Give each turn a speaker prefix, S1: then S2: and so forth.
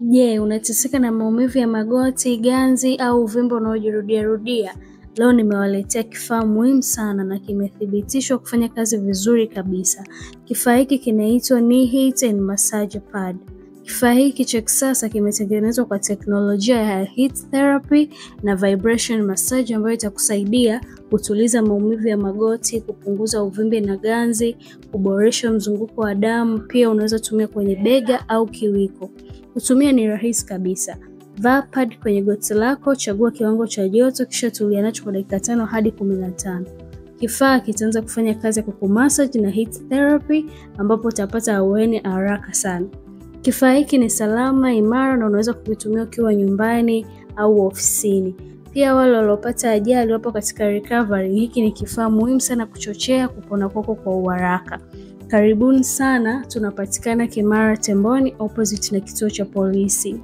S1: Je, unateseka na maumivu ya magoti, ganzi au uvimbe unaojirudia rudia? Leo nimewaletea kifaa muhimu sana na kimethibitishwa kufanya kazi vizuri kabisa. Kifaa hiki kinaitwa Knee Heat and Massage Pad. Kifaa hiki cha kisasa kimetengenezwa kwa teknolojia ya heat therapy na vibration massage ambayo itakusaidia kutuliza maumivu ya magoti, kupunguza uvimbe na ganzi, kuboresha mzunguko wa damu. Pia unaweza tumia kwenye bega au kiwiko. Kutumia ni rahisi kabisa. Vaa pad kwenye goti lako, chagua kiwango cha joto kisha tulia nacho kwa dakika 5 hadi 15. Kifaa kitaanza kufanya kazi ya kukumassage na heat therapy ambapo utapata ahueni haraka sana. Kifaa hiki ni salama, imara na unaweza kukitumia ukiwa nyumbani au ofisini. Pia wale waliopata ajali wapo katika recovery, hiki ni kifaa muhimu sana kuchochea kupona kwako kwa haraka. Karibuni sana, tunapatikana Kimara Temboni opposite na kituo cha polisi.